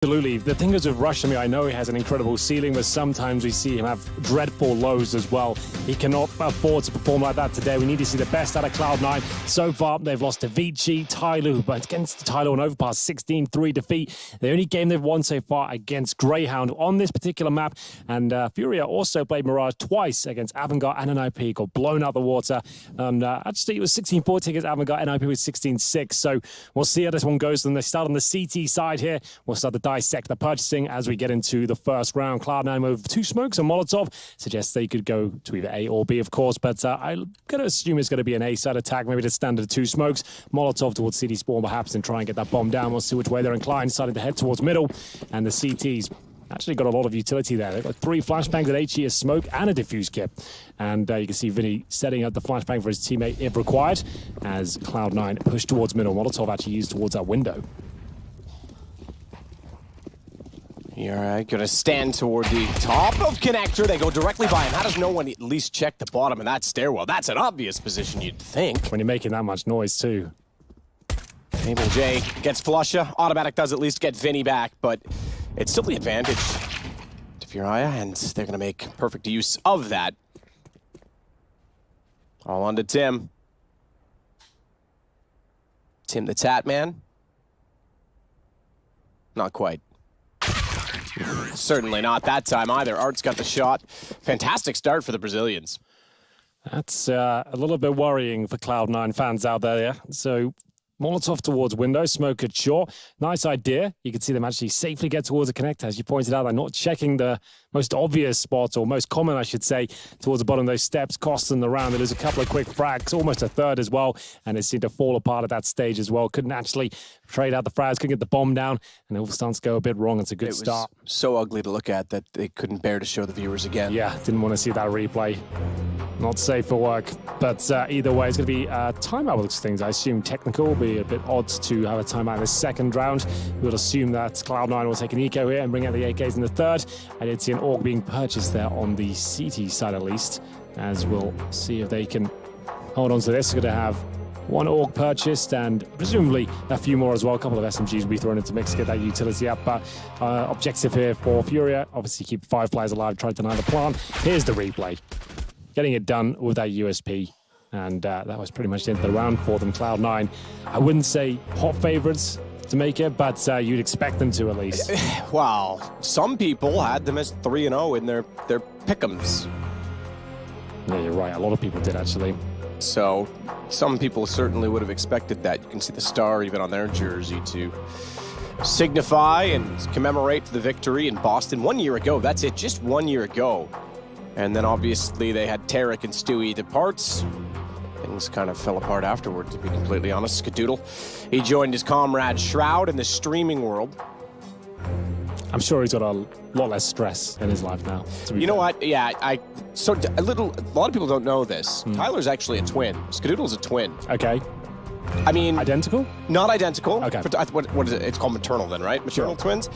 Absolutely. The thing is with Rush, I know he has an incredible ceiling, but sometimes we see him have dreadful lows as well. He cannot afford to perform like that today. We need to see the best out of Cloud9. So far, they've lost to Vici, Tyloo, but against Tyloo on Overpass, 16-3 defeat. The only game they've won so far against Greyhound on this particular map. And Furia also played Mirage twice against Avangard and NIP, got blown out the water. And actually, it was 16-14 against Avangard, NIP was 16-6. So we'll see how this one goes. And they start on the CT side here. We'll start the dissect the purchasing as we get into the first round. Cloud9 with 2 smokes, and Molotov suggests they could go to either A or B, of course, but I'm going to assume it's going to be an A-side attack, maybe the standard 2 smokes. Molotov towards CT spawn perhaps and try and get that bomb down. We'll see which way they're inclined, starting to head towards middle, and the CTs actually got a lot of utility there. They've got 3 flashbangs at HE, a smoke, and a diffuse kit. And you can see Vinny setting up the flashbang for his teammate if required, as Cloud9 push towards middle. Molotov actually used towards that window. You're going to stand toward the top of connector. They go directly by him. How does no one at least check the bottom of that stairwell? That's an obvious position, you'd think. When you're making that much noise, too. Able J gets Flusha. Automatic does at least get Vinny back, but it's still the advantage to Furia, and they're going to make perfect use of that. All on to Tim. Tim the Tat Man? Not quite. Certainly not that time either. Art's got the shot. Fantastic start for the Brazilians. That's a little bit worrying for Cloud9 fans out there. Yeah? So Molotov towards window, smoke at shore. Nice idea. You can see them actually safely get towards the connector. As you pointed out, they're not checking the most obvious spot, or most common, I should say, towards the bottom of those steps, costing the round. There's a couple of quick frags, almost a third as well, and it seemed to fall apart at that stage as well. Couldn't actually trade out the frags, couldn't get the bomb down, and it all starts to go a bit wrong. It's a good start. It was so ugly to look at that they couldn't bear to show the viewers again. Yeah, didn't want to see that replay. Not safe for work, but either way, it's going to be a timeout with those things. I assume technical will be a bit odd to have a timeout in the second round. We would assume that Cloud9 will take an eco here and bring out the AKs in the third. I did see an AUG being purchased there on the CT side at least, as we'll see if they can hold on to this. We're going to have 1 AUG purchased and presumably a few more as well. A couple of SMGs will be thrown into mix to get that utility up. But objective here for Furia, obviously keep 5 players alive, try to deny the plant. Here's the replay. Getting it done with that USP. And that was pretty much the end of the round for them. Cloud9, I wouldn't say hot favorites to make it, but you'd expect them to at least. Well, some people had them as 3-0 in their pick'ems. Yeah, you're right. A lot of people did, actually. So some people certainly would have expected that. You can see the star even on their jersey to signify and commemorate the victory in Boston 1 year ago. That's it, just 1 year ago. And then obviously they had Tarek and Stewie depart. Things kind of fell apart afterward, to be completely honest. Skadoodle, he joined his comrade Shroud in the streaming world. I'm sure he's got a lot less stress in his life now. You know what? Yeah, a lot of people don't know this. Tyler's actually a twin. Skadoodle's a twin. Okay. I mean, identical? Not identical. Okay. What is it? It's called maternal then, right? Maternal twins.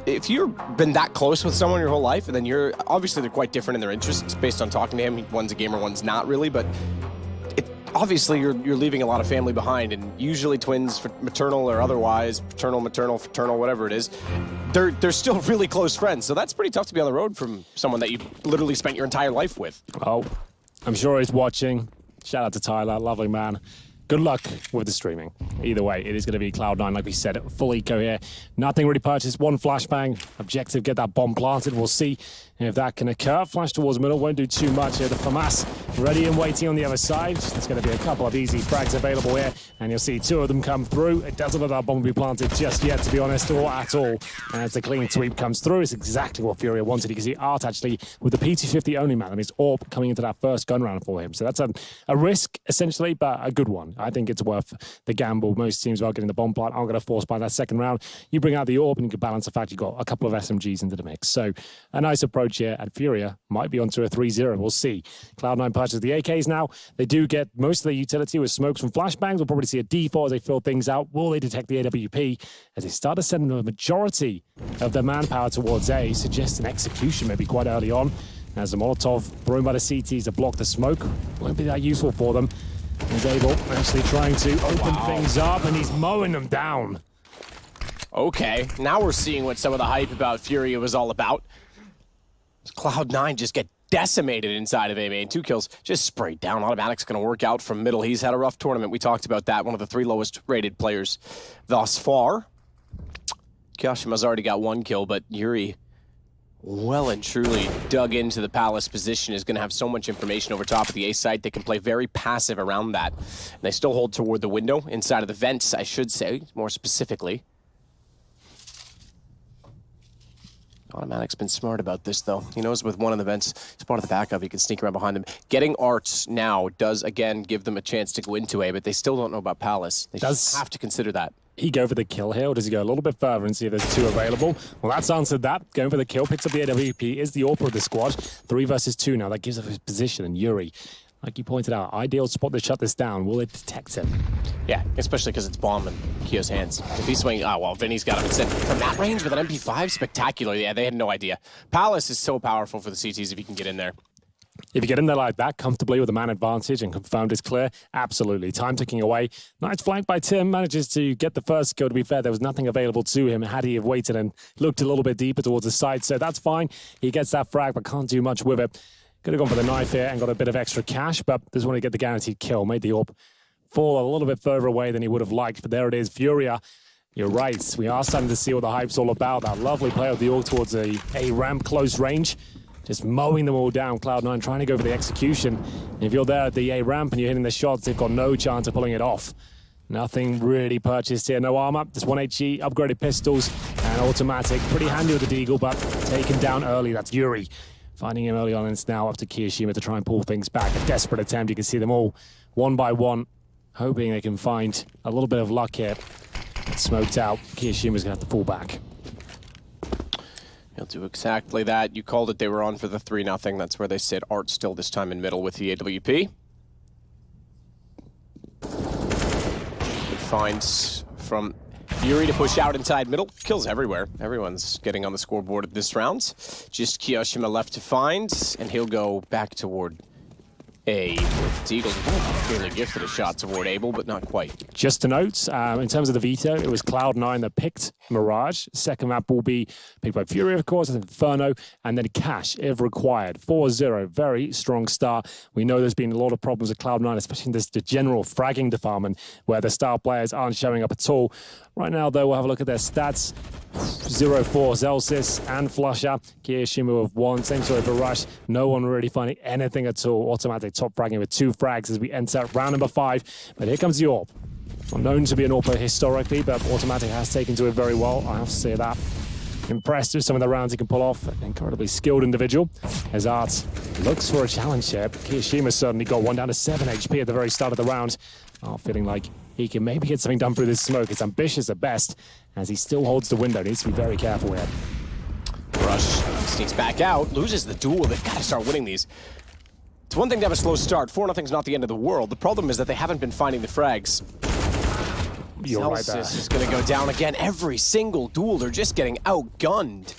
If you've been that close with someone your whole life, and then you're obviously they're quite different in their interests based on talking to him. One's a gamer, one's not really, but obviously you're leaving a lot of family behind, and usually twins, maternal or otherwise, paternal, maternal, fraternal, whatever it is, they're still really close friends. So that's pretty tough to be on the road from someone that you literally spent your entire life with. Oh, I'm sure he's watching. Shout out to Tyler, lovely man. Good luck with the streaming. Either way, it is going to be Cloud9, like we said, full eco here. Nothing really purchased, 1 flashbang. Objective, get that bomb planted. We'll see if that can occur. Flash towards middle, won't do too much here. The FAMAS ready and waiting on the other side. There's going to be a couple of easy frags available here, and you'll see 2 of them come through. It doesn't look like that bomb will be planted just yet, to be honest, or at all. As the clean sweep comes through, it's exactly what Furia wanted. You can see Art actually with the P250 only man. That means AWP coming into that first gun round for him. So that's a risk, essentially, but a good one. I think it's worth the gamble. Most teams are getting the bomb plant. I'm going to force by that second round. You bring out the AWP and you can balance the fact you've got a couple of SMGs into the mix. So a nice approach here, and Furia might be onto a 3-0. We'll see. Cloud9 purchases the AKs now. They do get most of their utility with smokes from flashbangs. We'll probably see a D4 as they fill things out. Will they detect the AWP? As they start to send the majority of their manpower towards A, suggests an execution maybe quite early on. As the Molotov thrown by the CTs to block the smoke. Won't be that useful for them. He's able, actually trying to open things up, and he's mowing them down. Okay, now we're seeing what some of the hype about Furia was all about. Cloud9 just get decimated inside of A main. 2 kills, just sprayed down. Automatic's going to work out from middle. He's had a rough tournament. We talked about that. One of the 3 lowest rated players thus far. Kashima's already got 1 kill, but Yuri, well and truly dug into the Palace position, is going to have so much information over top of the A site. They can play very passive around that. And they still hold toward the window, inside of the vents, I should say, more specifically. Automatic's been smart about this, though. He knows with one of the vents, he's part of the backup, he can sneak around behind them. Getting Arts now does, again, give them a chance to go into A, but they still don't know about Palace. They just have to consider that. He go for the kill here, or does he go a little bit further and see if there's 2 available? Well, that's answered that. Going for the kill, picks up the AWP, is the AWP of the squad. 3 versus 2 now, that gives up his position, and Yuri, like you pointed out, ideal spot to shut this down. Will it detect him? Yeah, especially because it's bomb in Kio's hands. If he's swinging, oh, well, Vinny's got him instead. From that range with an MP5, spectacular. Yeah, they had no idea. Palace is so powerful for the CTs if he can get in there. If you get in there like that, comfortably with a man advantage and confirmed is clear, absolutely. Time ticking away. Nice flank by Tim, manages to get the first kill. To be fair, there was nothing available to him had he have waited and looked a little bit deeper towards the side, so that's fine. He gets that frag, but can't do much with it. Could have gone for the knife here and got a bit of extra cash, but just want to get the guaranteed kill. Made the AWP fall a little bit further away than he would have liked, but there it is. Furia, you're right. We are starting to see what the hype's all about. That lovely play of the AWP towards a ramp close range. Just mowing them all down. Cloud9 trying to go for the execution. And if you're there at the A ramp and you're hitting the shots, they've got no chance of pulling it off. Nothing really purchased here. No armor, just 1 HE, upgraded pistols, and automatic. Pretty handy with the Deagle, but taken down early. That's Yuri. Finding him early on, and it's now up to Kiyoshima to try and pull things back. A desperate attempt. You can see them all one by one, hoping they can find a little bit of luck here. It's smoked out. Kiyoshima's going to have to pull back. He'll do exactly that. You called it. They were on for the 3-0. That's where they sit. Art still this time in middle with the AWP. Good finds from Yuri to push out inside middle. Kills everywhere. Everyone's getting on the scoreboard at this round. Just Kiyoshima left to find, and he'll go back toward A with Deagle. Fairly gifted a shot toward Abel, but not quite. Just to note, in terms of the veto, it was Cloud9 that picked Mirage. Second map will be picked by Furia, of course, and Inferno, and then Cash, if required. 4-0, very strong start. We know there's been a lot of problems with Cloud9, especially in the general fragging department, where the star players aren't showing up at all. Right now, though, we'll have a look at their stats. 0-4, Zelsis and Flusher. Kiyoshima with 1, same sort of a rush. No one really finding anything at all. Automatic top fragging with 2 frags as we enter round number 5. But here comes the AWP. Not known to be an AWP historically, but Automatic has taken to it very well. I have to say that. Impressed with some of the rounds he can pull off. An incredibly skilled individual. As Art looks for a challenge here. Kiyoshima certainly got 1 down to 7 HP at the very start of the round. Feeling like he can maybe get something done through this smoke. It's ambitious at best, as he still holds the window. Needs to be very careful here. Rush sneaks back out, loses the duel. They've got to start winning these. It's one thing to have a slow start. 4-0's not the end of the world. The problem is that they haven't been finding the frags. You're right there. Celsius is going to go down again. Every single duel, they're just getting outgunned.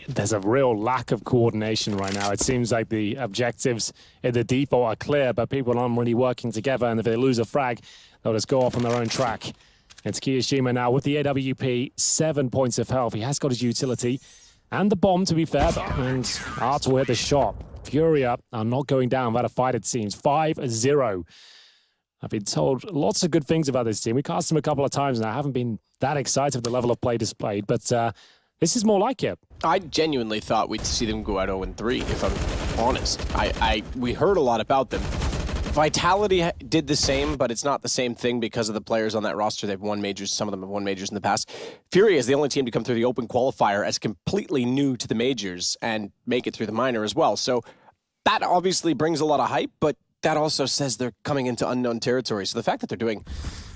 There's a real lack of coordination right now. It seems like the objectives in the default are clear, but people aren't really working together, and if they lose a frag, they'll just go off on their own track. It's Kiyoshima now with the AWP, 7 points of health. He has got his utility and the bomb, to be fair, and Art will hit the shot. Furia are not going down without a fight, it seems. 5-0. I've been told lots of good things about this team. We cast them a couple of times, and I haven't been that excited with the level of play displayed, but this is more like it. I genuinely thought we'd see them go out 0-3, if I'm honest. We heard a lot about them. Vitality did the same, but it's not the same thing because of the players on that roster. They've won majors. Some of them have won majors in the past. Furia is the only team to come through the open qualifier as completely new to the majors and make it through the minor as well. So that obviously brings a lot of hype, but that also says they're coming into unknown territory. So the fact that they're doing,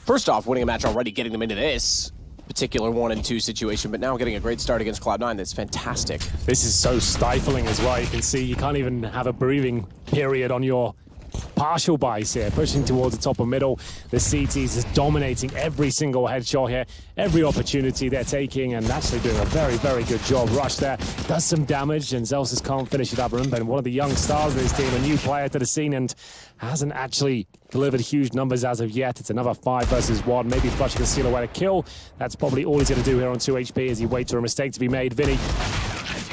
first off, winning a match already, getting them into this particular 1-2 situation, but now getting a great start against Cloud9, that's fantastic. This is so stifling as well. You can see you can't even have a breathing period on your partial buys here, pushing towards the top of middle. The CTs is dominating every single headshot here, every opportunity they're taking, and actually doing a very, very good job. Rush there, does some damage, and Zelsis can't finish it up. Remember, one of the young stars of this team, a new player to the scene, and hasn't actually delivered huge numbers as of yet. It's another 5 versus 1. Maybe Flusha can steal away to kill. That's probably all he's going to do here on 2 HP as he waits for a mistake to be made. Vinny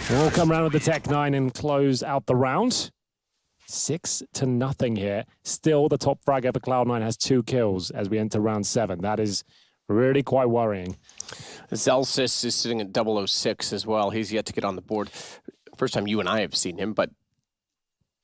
will come around with the Tech-9 and close out the round. 6-0 here. Still, the top fragger for Cloud9 has 2 kills as we enter round 7. That is really quite worrying. Zelsis is sitting at 006 as well. He's yet to get on the board. First time you and I have seen him, but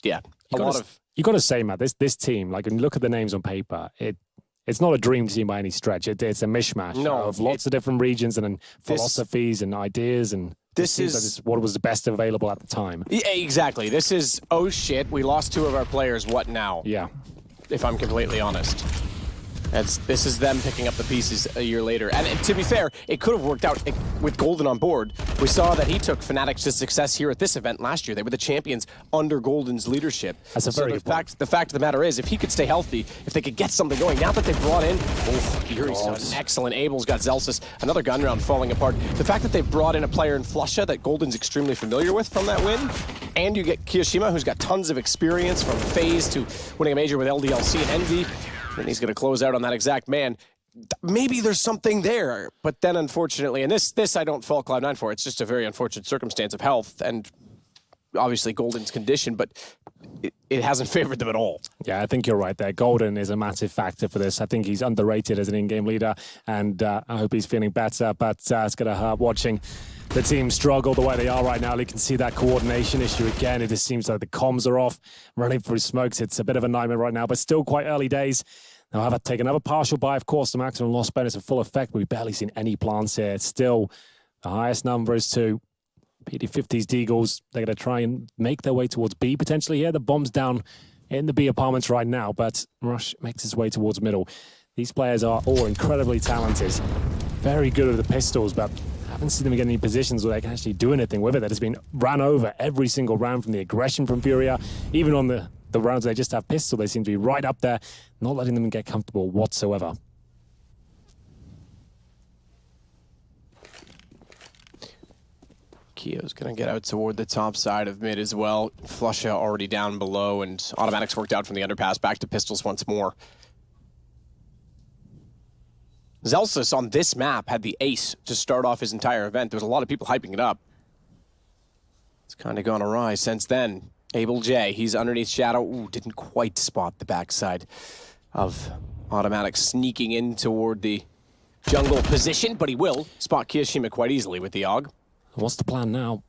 yeah, You got to say, Matt, this team, like when you look at the names on paper, it's not a dream team by any stretch. It's a mishmash of lots of different regions and philosophies and ideas, and this is what was the best available at the time. Yeah, exactly. This is, oh shit, we lost 2 of our players, what now? Yeah. If I'm completely honest. This is them picking up the pieces a year later. And to be fair, it could have worked out with Golden on board. We saw that he took Fnatic to success here at this event last year. They were the champions under Golden's leadership. That's a very good point. The fact of the matter is, if he could stay healthy, if they could get something going, now that they brought in, Yuri's done excellent. Abel's got Zelsis, another gun round falling apart. The fact that they've brought in a player in Flusha that Golden's extremely familiar with from that win, and you get Kiyoshima, who's got tons of experience from FaZe to winning a major with LDLC and Envy, and he's going to close out on that exact man. Maybe there's something there, but then unfortunately, and this I don't fault Cloud9 for, it's just a very unfortunate circumstance of health, and obviously Golden's condition, but it hasn't favored them at all. Yeah, I think you're right there. Golden is a massive factor for this. I think he's underrated as an in-game leader, and I hope he's feeling better, but it's going to hurt watching the team struggle the way they are right now. You can see that coordination issue again. It just seems like the comms are off, running through smokes. It's a bit of a nightmare right now, but still quite early days. They'll have to take another partial buy, of course. The maximum loss bonus in full effect, but we've barely seen any plants here. It's still the highest number is 2. PD50's Deagles, they're going to try and make their way towards B potentially here. The bomb's down in the B apartments right now, but Rush makes his way towards middle. These players are all incredibly talented. Very good with the pistols, but haven't seen them get any positions where they can actually do anything with it. That has been ran over every single round from the aggression from Furia. Even on the rounds they just have pistol, they seem to be right up there, not letting them get comfortable whatsoever. Kio's going to get out toward the top side of mid as well. Flusha already down below, and automatics worked out from the underpass back to pistols once more. Zelsis on this map had the ace to start off his entire event. There was a lot of people hyping it up. It's kind of gone awry since then. Abel J, he's underneath Shadow. Ooh, didn't quite spot the backside of automatics sneaking in toward the jungle position, but he will spot Kiyoshima quite easily with the AUG. What's the plan now?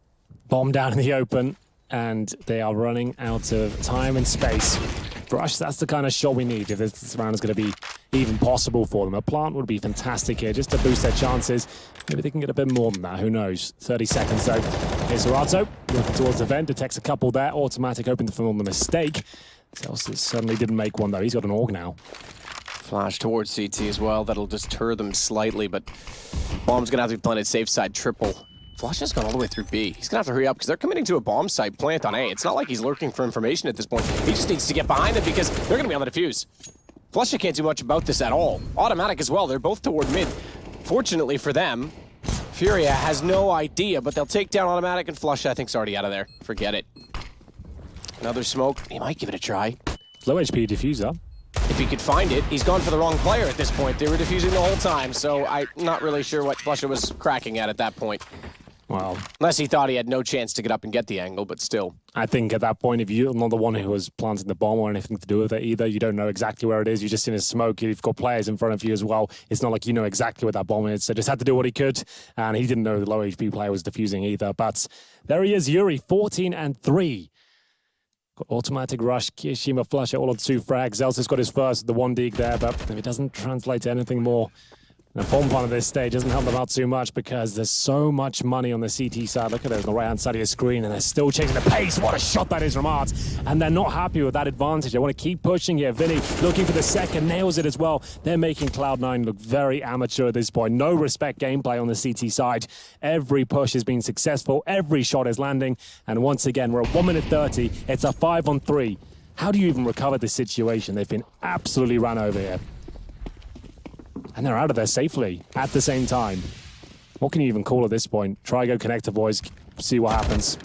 Bomb down in the open, and they are running out of time and space. Rush, that's the kind of shot we need if this round is going to be even possible for them. A plant would be fantastic here just to boost their chances. Maybe they can get a bit more than that, who knows. 30 seconds though. Here's Zerato, looking towards the vent, detects a couple there. Automatic hoping to film the mistake. Zelsis suddenly didn't make one though, he's got an AUG now. Flash towards CT as well, that'll deter them slightly, but bomb's going to have to be planted safe side triple. Flush has gone all the way through B. He's going to have to hurry up because they're committing to a bomb site plant on A. It's not like he's lurking for information at this point. He just needs to get behind them because they're going to be on the defuse. Flusha can't do much about this at all. Automatic as well. They're both toward mid. Fortunately for them, Furia has no idea, but they'll take down Automatic, and Flusha I think is already out of there. Forget it. Another smoke. He might give it a try. Low HP diffuser. If he could find it, he's gone for the wrong player at this point. They were defusing the whole time, so I'm not really sure what Flusha was cracking at that point. Wow. Unless he thought he had no chance to get up and get the angle, but still. I think at that point, if you're not the one who was planting the bomb or anything to do with it either, you don't know exactly where it is, you're just in a smoke, you've got players in front of you as well. It's not like you know exactly where that bomb is, so just had to do what he could, and he didn't know the low HP player was defusing either. But there he is, Yuri, 14-3. Got automatic rush, Kiyoshima Flusha all on 2 frags. Zelsis got his first, the 1 dig there, but if it doesn't translate to anything more, the bomb part of this stage doesn't help them out too much because there's so much money on the CT side. Look at it on the right-hand side of your screen, and they're still chasing the pace. What a shot that is from Arts. And they're not happy with that advantage. They want to keep pushing here. Vinny looking for the second, nails it as well. They're making Cloud9 look very amateur at this point. No respect gameplay on the CT side. Every push has been successful. Every shot is landing. And once again, we're at 1 minute 30. It's a 5-on-3. How do you even recover this situation? They've been absolutely run over here. And they're out of there safely at the same time. What can you even call at this point? Try go connector, boys. See what happens.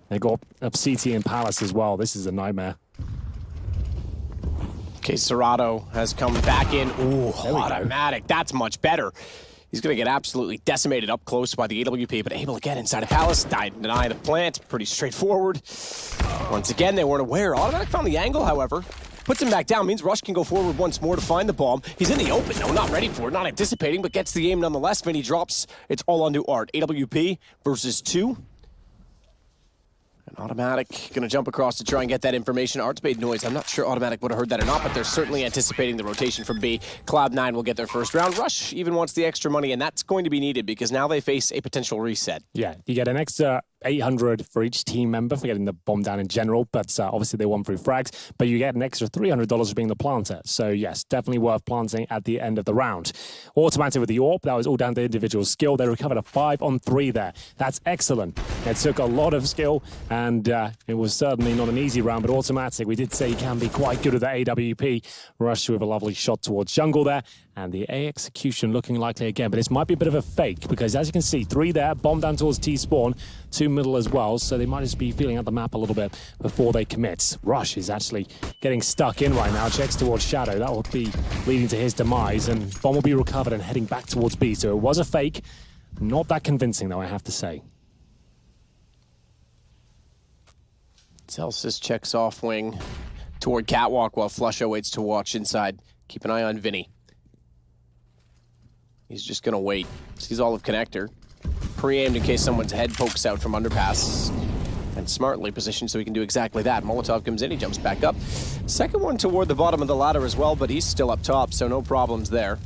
They got Obsidian Palace as well. This is a nightmare. Okay, Serato has come back in. Ooh, automatic. That's much better. He's going to get absolutely decimated up close by the AWP, but able to get inside of Palace. Deny the plant. Pretty straightforward. Once again, they weren't aware. Automatic found the angle, however. Puts him back down, means Rush can go forward once more to find the bomb. He's in the open, no, not ready for it, not anticipating, but gets the aim nonetheless. Vinny drops. It's all onto Art. AWP versus 2. And Automatic gonna jump across to try and get that information. Art's made noise. I'm not sure Automatic would have heard that or not, but they're certainly anticipating the rotation from B. Cloud9 will get their first round. Rush even wants the extra money, and that's going to be needed because now they face a potential reset. Yeah, you get an extra 800 for each team member for getting the bomb down in general, but obviously they won through frags, but you get an extra $300 for being the planter. So yes, definitely worth planting at the end of the round. Automatic with the AWP, that was all down to individual skill. They recovered a 5-on-3 there. That's excellent. It took a lot of skill, and it was certainly not an easy round, but Automatic, we did say he can be quite good at the AWP. Rush with a lovely shot towards jungle there, and the A execution looking likely again, but this might be a bit of a fake, because as you can see, 3 there, bomb down towards T-spawn, 2 middle as well, so they might just be feeling out the map a little bit before they commit. Rush is actually getting stuck in right now, checks towards Shadow. That will be leading to his demise, and bomb will be recovered and heading back towards B, so it was a fake. Not that convincing, though, I have to say. Celsius checks off wing toward Catwalk while Flusha waits to watch inside. Keep an eye on Vinny. He's just gonna wait. Sees all of connector. Pre-aimed in case someone's head pokes out from underpass. And smartly positioned so he can do exactly that. Molotov comes in, he jumps back up. Second one toward the bottom of the ladder as well, but he's still up top, so no problems there.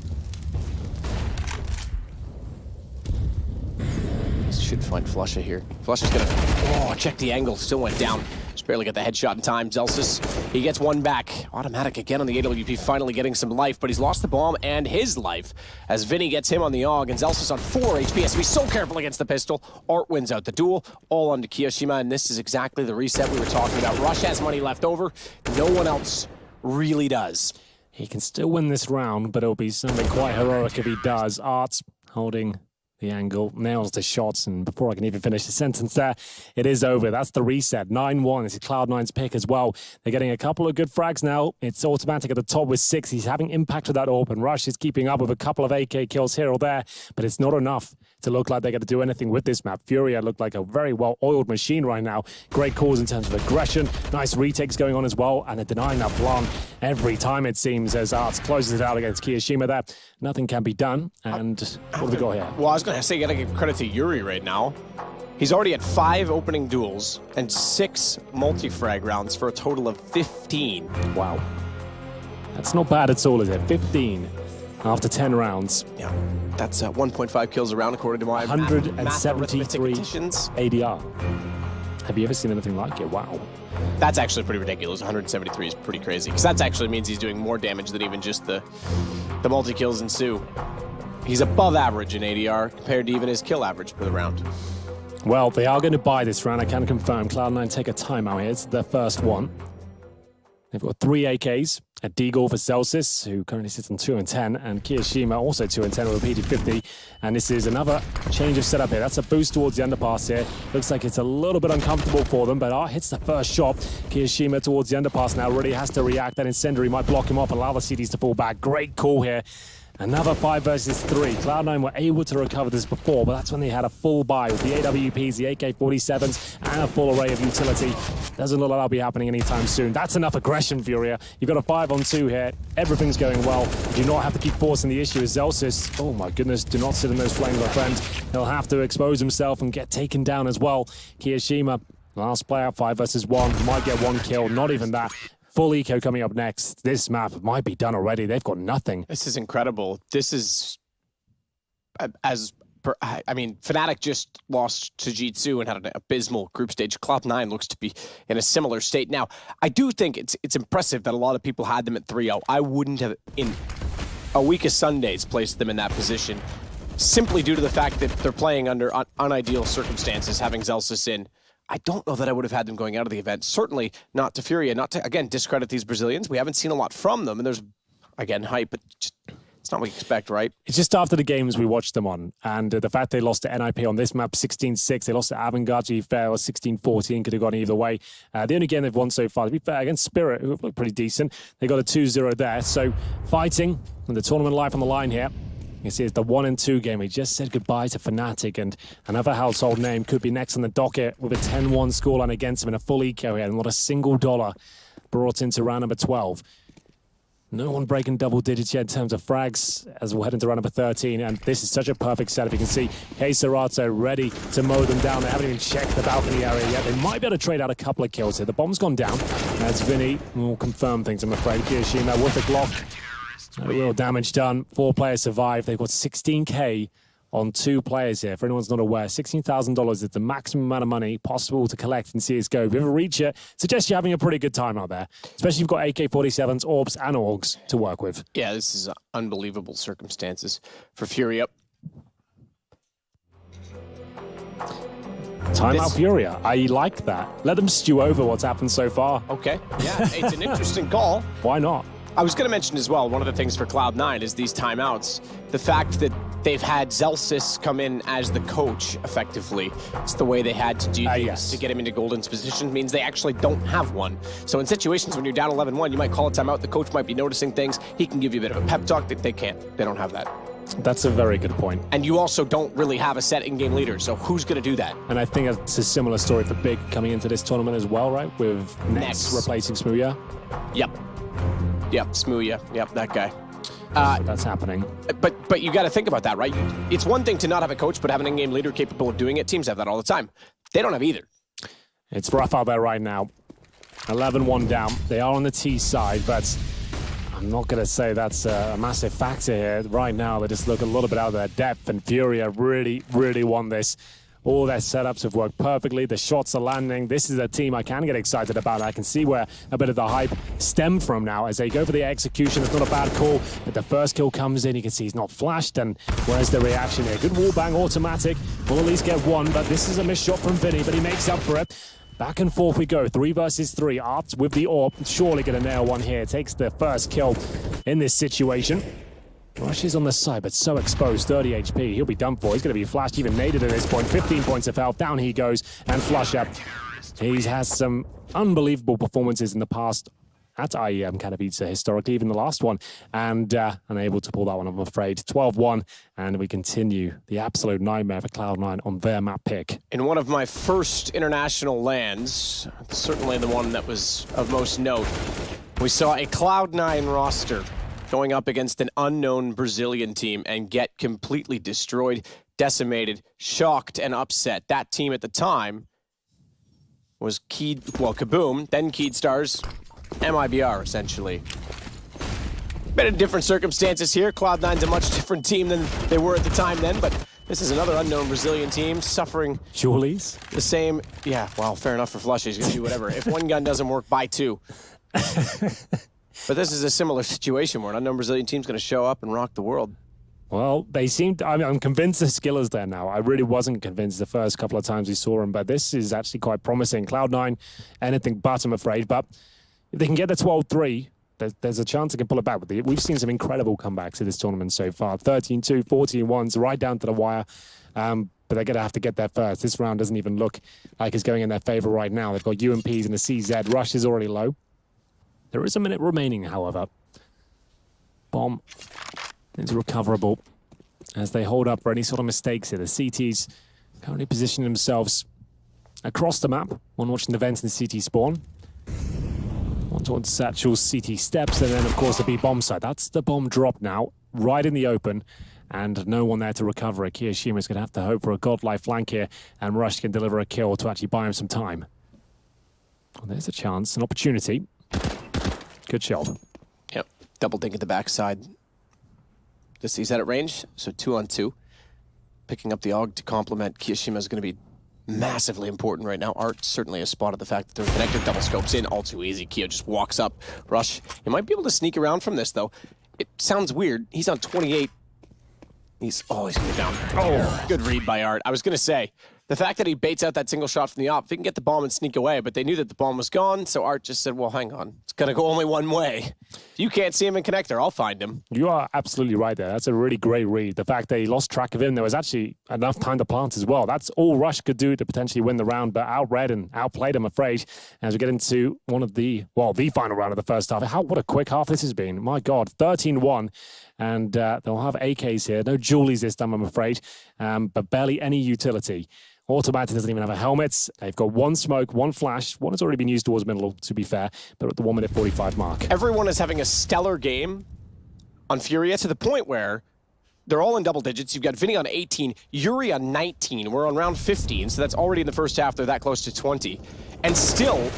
Should find Flusha here. Flusha's gonna, check the angle, still went down. Just barely got the headshot in time. Zelsis, he gets one back. Automatic again on the AWP, finally getting some life, but he's lost the bomb and his life as Vinny gets him on the AUG, and Zelsis on 4 HP. Has to be so careful against the pistol. Art wins out the duel, all onto Kiyoshima, and this is exactly the reset we were talking about. Rush has money left over. No one else really does. He can still win this round, but it'll be something quite heroic if he does. Art's holding the angle, nails the shots, and before I can even finish the sentence there, it is over. That's the reset. 9-1. This is Cloud9's pick as well. They're getting a couple of good frags now. It's Automatic at the top with 6. He's having impact with that open. Rush is keeping up with a couple of AK kills here or there, but it's not enough to look like they're going to do anything with this map. Furia looked like a very well-oiled machine right now. Great calls in terms of aggression. Nice retakes going on as well, and they're denying that plan every time, it seems, as Arts closes it out against Kiyoshima there. Nothing can be done, and what have we got here? Well, I was going to say, you got to give credit to Yuri right now. He's already at 5 opening duels and 6 multi-frag rounds for a total of 15. Wow. That's not bad at all, is it? 15 after 10 rounds. Yeah, that's 1.5 kills a round according to my 173 ADR. Have you ever seen anything like it? Wow. That's actually pretty ridiculous. 173 is pretty crazy, because that actually means he's doing more damage than even just the multi-kills ensue. He's above average in ADR compared to even his kill average per the round. Well, they are going to buy this round, I can confirm. Cloud9 take a timeout here. It's their first one. They've got 3 AKs, a Deagle for Celsius, who currently sits on 2 and 10, and Kiyoshima also 2 and 10 with a PD50. And this is another change of setup here. That's a boost towards the underpass here. Looks like it's a little bit uncomfortable for them, but Art hits the first shot. Kiyoshima towards the underpass now really has to react. That incendiary might block him off, allow the CDs to fall back. Great call here. Another 5 versus 3. Cloud9 were able to recover this before, but that's when they had a full buy with the AWPs, the AK-47s, and a full array of utility. Doesn't look like that'll be happening anytime soon. That's enough aggression, Furia. You've got a 5-on-2 here. Everything's going well. You do not have to keep forcing the issue. As Zelsis, oh my goodness, do not sit in those flames, my friend. He'll have to expose himself and get taken down as well. Kiyoshima, last player, 5 versus 1. Might get 1 kill, not even that. Full eco coming up next. This map might be done already. They've got nothing. This is incredible. This is, Fnatic just lost to Jitsu and had an abysmal group stage. Cloud9 looks to be in a similar state. Now, I do think it's impressive that a lot of people had them at 3-0. I wouldn't have, in a week of Sundays, placed them in that position, simply due to the fact that they're playing under unideal circumstances, having Zelsis in. I don't know that I would have had them going out of the event. Certainly not to Furia, not to, again, discredit these Brazilians. We haven't seen a lot from them, and there's, again, hype, but just, it's not what you expect, right? It's just after the games we watched them on, and the fact they lost to NIP on this map 16-6, they lost to Avantgarde, to be fair, 16-14, could have gone either way. The only game they've won so far, to be fair, against Spirit, who have looked pretty decent, they got a 2-0 there. So fighting, and the tournament life on the line here. You see it's the 1 and 2 game. We just said goodbye to Fnatic, and another household name could be next on the docket with a 10-1 scoreline against him in a full eco here, and not a single dollar brought into round number 12. No one breaking double digits yet in terms of frags as we'll head into round number 13. And this is such a perfect setup. You can see Serato ready to mow them down. They haven't even checked the balcony area yet. They might be able to trade out a couple of kills here. The bomb's gone down. As Vinny will confirm things, I'm afraid. Kirishima with the Glock. No real damage done. 4 players survive. They've got 16K on 2 players here. For anyone's not aware, $16,000 is the maximum amount of money possible to collect in CSGO. If you ever reach it, suggest you're having a pretty good time out there, especially if you've got AK-47s, AWPs, and AUGs to work with. Yeah, this is unbelievable circumstances for Furia. Timeout Furia. I like that. Let them stew over what's happened so far. Okay. Yeah, it's an interesting call. Why not? I was going to mention as well, one of the things for Cloud9 is these timeouts. The fact that they've had Zelsis come in as the coach, effectively. It's the way they had to do things to get him into Golden's position means they actually don't have one. So in situations when you're down 11-1, you might call a timeout. The coach might be noticing things. He can give you a bit of a pep talk. They can't. They don't have that. That's a very good point. And you also don't really have a set in-game leader, so who's going to do that? And I think it's a similar story for Big coming into this tournament as well, right? With Nex replacing Smooya. Yep, Smooya. Yep, that guy. So that's happening. But you got to think about that, right? It's one thing to not have a coach, but have an in-game leader capable of doing it. Teams have that all the time. They don't have either. It's rough out there right now. 11-1 down. They are on the T side, but I'm not going to say that's a massive factor here. Right now, they just look a little bit out of their depth, and Furia really, really won this. All their setups have worked perfectly. The shots are landing. This is a team I can get excited about. I can see where a bit of the hype stemmed from now as they go for the execution. It's not a bad call, but the first kill comes in. You can see he's not flashed, and where's the reaction here? Good wallbang, automatic. We'll at least get one, but this is a missed shot from Vinny, but he makes up for it. Back and forth we go, 3 versus 3. Art with the AWP, surely gonna nail one here. Takes the first kill in this situation. Rush is on the side, but so exposed, 30 HP. He'll be done for. He's going to be flashed, even naded at this point. 15 points of health. Down he goes, and flush up. He has some unbelievable performances in the past at IEM Katowice, historically, even the last one, and unable to pull that one, I'm afraid. 12-1, and we continue the absolute nightmare for Cloud9 on their map pick. In one of my first international lands, certainly the one that was of most note, we saw a Cloud9 roster going up against an unknown Brazilian team and get completely destroyed, decimated, shocked, and upset. That team at the time was Kaboom, then Keedstars, MIBR, essentially. Bit of different circumstances here. Cloud9's a much different team than they were at the time then, but this is another unknown Brazilian team suffering Julies? The same. Yeah, well, fair enough for Flushy. He's going to do whatever. If one gun doesn't work, buy 2. But this is a similar situation where an unknown Brazilian team's going to show up and rock the world. Well, they seem to, I'm convinced the skill is there now. I really wasn't convinced the first couple of times we saw him, but this is actually quite promising. Cloud9, anything but, I'm afraid. But if they can get the 12-3, there's a chance they can pull it back. We've seen some incredible comebacks in this tournament so far. 13-2, 14-1s, right down to the wire. But they're going to have to get there first. This round doesn't even look like it's going in their favor right now. They've got UMPs and a CZ. Rush is already low. There is a minute remaining, however. Bomb is recoverable as they hold up for any sort of mistakes here. The CTs currently positioning themselves across the map. One watching the vents in the CT spawn. One towards Satchel's CT steps, and then, of course, the B bomb side. That's the bomb drop now, right in the open, and no one there to recover it. Kiyoshima is going to have to hope for a godlike flank here, and Rush can deliver a kill to actually buy him some time. Well, there's a chance, an opportunity. Good shot. Yep, double dink at the backside. He's at range, so 2-on-2. Picking up the AUG to complement Kiyoshima is going to be massively important right now. Art certainly has spotted the fact that they're connected. Double scopes in, all too easy. Kiyo just walks up. Rush. He might be able to sneak around from this, though. It sounds weird. He's on 28. He's going to be down. Oh, good read by Art. I was going to say, The fact that he baits out that single shot from the op, if he can get the bomb and sneak away, but they knew that the bomb was gone, so Art just said, well, hang on. It's going to go only one way. If you can't see him in connector, I'll find him. You are absolutely right there. That's a really great read. The fact that he lost track of him, there was actually enough time to plant as well. That's all Rush could do to potentially win the round, but outread and outplayed, I'm afraid, as we get into one of the final round of the first half. What a quick half this has been. My God, 13-1. And they'll have AKs here. No Julies this time, I'm afraid, but barely any utility. Automatic doesn't even have a helmet. They've got one smoke, one flash. One has already been used towards middle, to be fair, but at the 1 minute 45 mark. Everyone is having a stellar game on Furia to the point where they're all in double digits. You've got Vinny on 18, Yuri on 19. We're on round 15, so that's already in the first half. They're that close to 20. And still,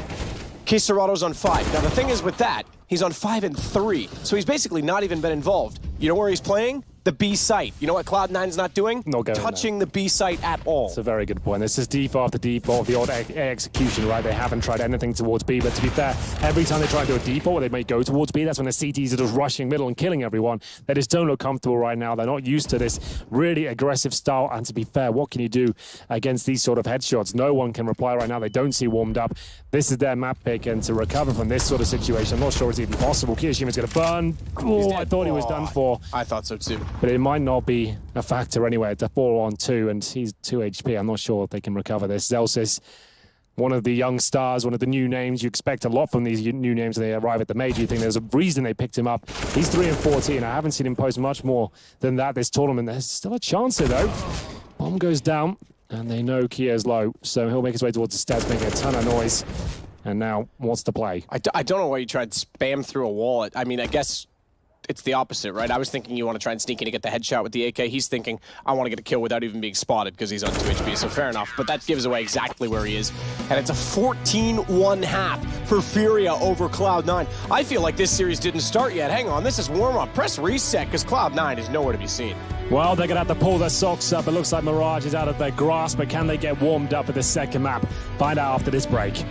Keserado's on 5. Now, the thing is with that, he's on 5 and 3. So he's basically not even been involved. You know where he's playing? The B site. You know what Cloud9's not doing? Not going touching the B site at all. It's a very good point. This is default after default, the old execution, right? They haven't tried anything towards B, but to be fair, every time they try to do a default, they may go towards B. That's when the CTs are just rushing middle and killing everyone. They just don't look comfortable right now. They're not used to this really aggressive style. And to be fair, what can you do against these sort of headshots? No one can reply right now. They don't see warmed up. This is their map pick, and to recover from this sort of situation, I'm not sure it's even possible. Kiyoshimi's going to burn. Oh, I thought he was done for. I thought so too. But it might not be a factor anyway. It's a 4-on-2, and he's 2 HP. I'm not sure they can recover this. Zelsis, one of the young stars, one of the new names. You expect a lot from these new names when they arrive at the major. You think there's a reason they picked him up. He's 3 and 14. I haven't seen him post much more than that this tournament. There's still a chance here, though. Bomb goes down, and they know Kia's low, so he'll make his way towards the stats, making a ton of noise. And now, what's the play? I don't know why you tried to spam through a wall. I mean, I guess it's the opposite, right? I was thinking you want to try and sneak in to get the headshot with the AK. He's thinking, I want to get a kill without even being spotted because he's on 2 HP, so fair enough. But that gives away exactly where he is. And it's a 14-1 half for Furia over Cloud9. I feel like this series didn't start yet. Hang on, this is warm-up. Press reset because Cloud9 is nowhere to be seen. Well, they're going to have to pull their socks up. It looks like Mirage is out of their grasp, but can they get warmed up for the second map? Find out after this break.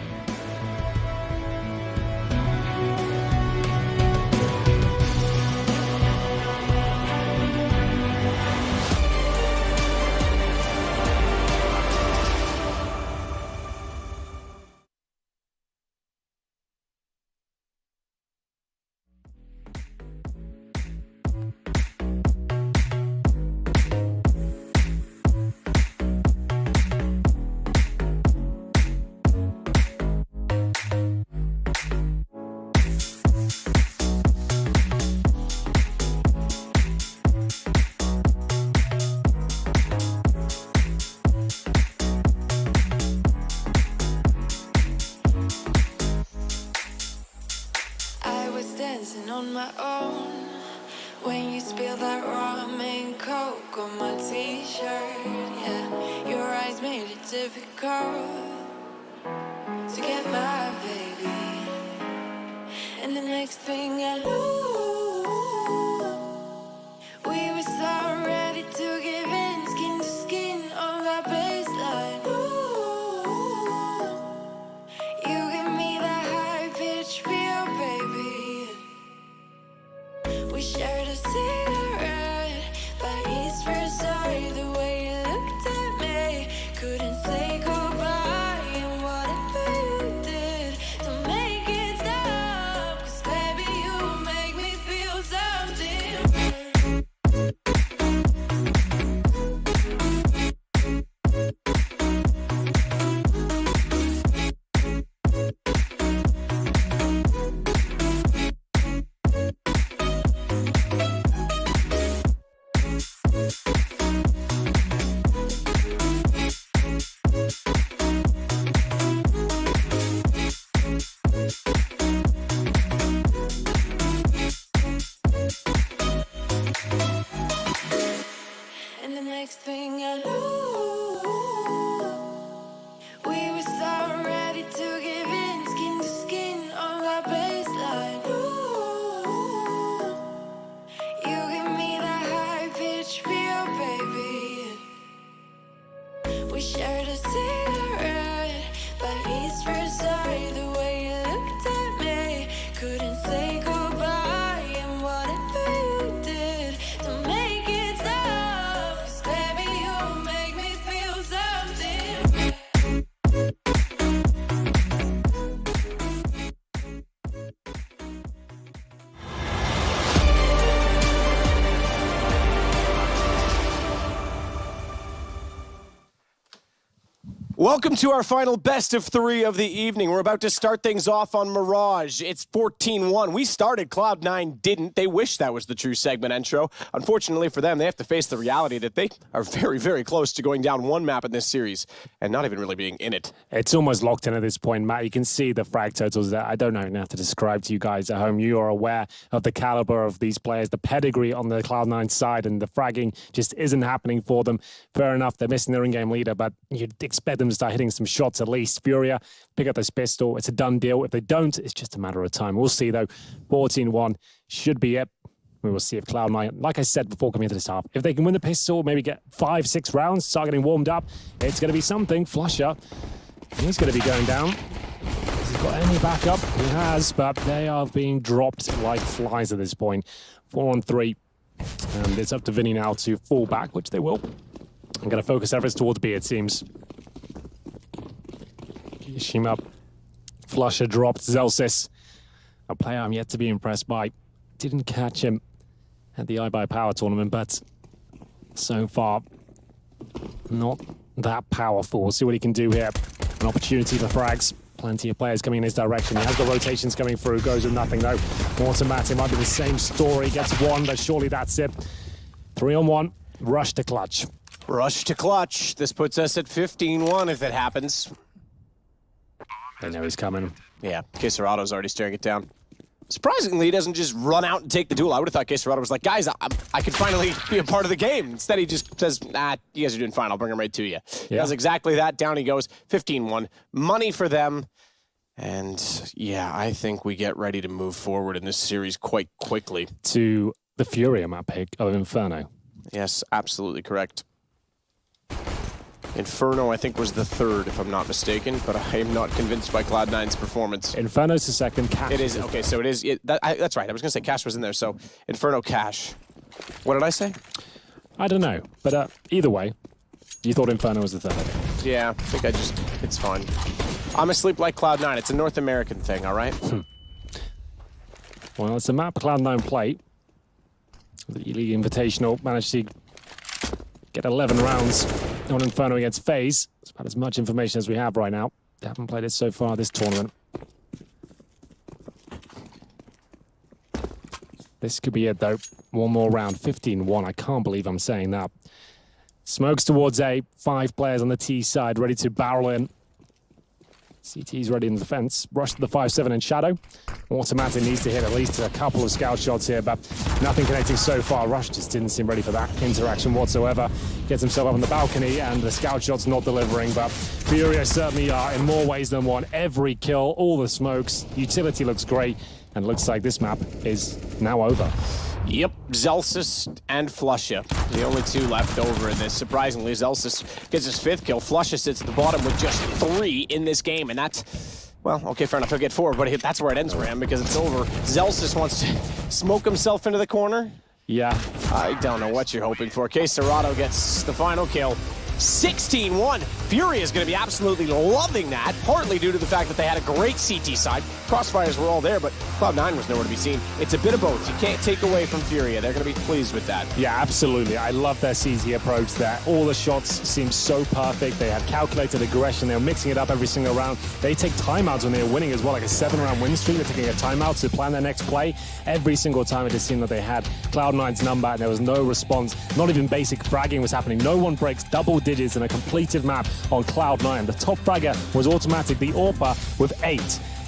On my own, when you spill that rum and coke on my t-shirt, yeah, your eyes made it difficult to get my baby. And the next thing I knew, we were so ready to give in, skin to skin on that baseline. Ooh, you give me that high-pitched feel, baby. We shared a cigarette by East Versailles. The way you looked at me, couldn't say goodbye. And whatever you did to make it stop, 'cause baby, you make me feel something. And the next thing I knew, we were so ready to give in, skin to skin on that baseline. Ooh, you give me that high-pitched feel, baby. We shared a cigarette by East Versailles. The way you looked at me, couldn't say goodbye. And whatever you did to make it stop, 'cause baby, you make me feel something. Welcome to our final best of 3 of the evening. We're about to start things off on Mirage. It's 14-1. We started, Cloud9 didn't. They wish that was the true segment intro. Unfortunately for them, they have to face the reality that they are very, very close to going down one map in this series and not even really being in it. It's almost locked in at this point, Matt. You can see the frag totals there. I don't even have to describe to you guys at home. You are aware of the caliber of these players, the pedigree on the Cloud9 side, and the fragging just isn't happening for them. Fair enough, they're missing their in-game leader, but you'd expect them to start hitting some shots at least. Furia, pick up this pistol. It's a done deal. If they don't, it's just a matter of time. We'll see, though. 14-1 should be it. We will see if Cloud9, like I said before coming into this half, if they can win the pistol, maybe get 5-6 rounds, start getting warmed up, it's going to be something. Flusher, he's going to be going down. Has he got any backup? He has, but they are being dropped like flies at this point. 4-on-3. And it's up to Vinny now to fall back, which they will. I'm going to focus efforts towards B, it seems. Shima, Flusher dropped Zelsis. A player I'm yet to be impressed by. Didn't catch him at the iBuyPower tournament, but so far, not that powerful. We'll see what he can do here. An opportunity for frags. Plenty of players coming in his direction. He has the rotations coming through. Goes with nothing, though. Automatic might be the same story. Gets one, but surely that's it. 3-on-1. Rush to clutch. Rush to clutch. This puts us at 15-1 if it happens. They know he's coming. Yeah, counterr-strike's already staring it down. Surprisingly, he doesn't just run out and take the duel. I would have thought counterr-strike was like, guys, I could finally be a part of the game. Instead, he just says, nah, you guys are doing fine. I'll bring him right to you. He does exactly that. Down he goes. 15-1. Money for them. And yeah, I think we get ready to move forward in this series quite quickly. To the Furia map pick of Inferno. Yes, absolutely correct. Inferno, I think, was the third, if I'm not mistaken, but I am not convinced by Cloud9's performance. Inferno's the second. Cash. It is, okay, so it is, that's right. I was going to say Cash was in there, so Inferno, Cash. What did I say? I don't know, but either way, you thought Inferno was the third. Yeah, I think it's fine. I'm asleep like Cloud9. It's a North American thing, all right? Well, it's a map Cloud9 play. The E-League Invitational managed to get 11 rounds on Inferno against FaZe. It's about as much information as we have right now. They haven't played it so far this tournament. This could be it, though. One more round. 15-1. I can't believe I'm saying that. Smokes towards A. 5 players on the T side ready to barrel in. CT's ready in defense. Rush to the 5-7 in shadow. Automatic needs to hit at least a couple of scout shots here, but nothing connecting so far. Rush just didn't seem ready for that interaction whatsoever. Gets himself up on the balcony, and the scout shot's not delivering, but Furia certainly are in more ways than one. Every kill, all the smokes. Utility looks great, and looks like this map is now over. Yep, Zelsis and Flusher, the only 2 left over in this. Surprisingly, Zelsis gets his 5th kill. Flusher sits at the bottom with just 3 in this game, and that's, well, okay, fair enough, he'll get 4, but that's where it ends for him because it's over. Zelsis wants to smoke himself into the corner. Yeah. I don't know what you're hoping for. counterr-strike gets the final kill. 16-1. Furia is going to be absolutely loving that, partly due to the fact that they had a great CT side. Crossfires were all there, but Cloud9 was nowhere to be seen. It's a bit of both. You can't take away from Furia. They're going to be pleased with that. Yeah, absolutely. I love their CT approach there. All the shots seem so perfect. They had calculated aggression. They were mixing it up every single round. They take timeouts when they're winning as well, like a 7-round win streak. They're taking a timeout to plan their next play. Every single time it just seemed that they had Cloud9's number and there was no response. Not even basic fragging was happening. No one breaks double digits in a completed map on Cloud9. The top fragger was Automatic, the AWPer with 8.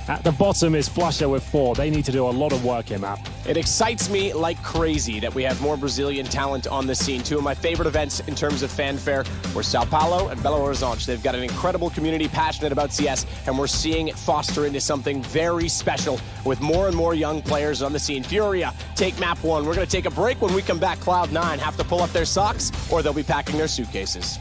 At the bottom is Flusher with 4. They need to do a lot of work here, Matt. It excites me like crazy that we have more Brazilian talent on the scene. 2 of my favorite events in terms of fanfare were Sao Paulo and Belo Horizonte. They've got an incredible community passionate about CS, and we're seeing it foster into something very special with more and more young players on the scene. Furia, take map 1. We're going to take a break. When we come back, Cloud9 have to pull up their socks or they'll be packing their suitcases.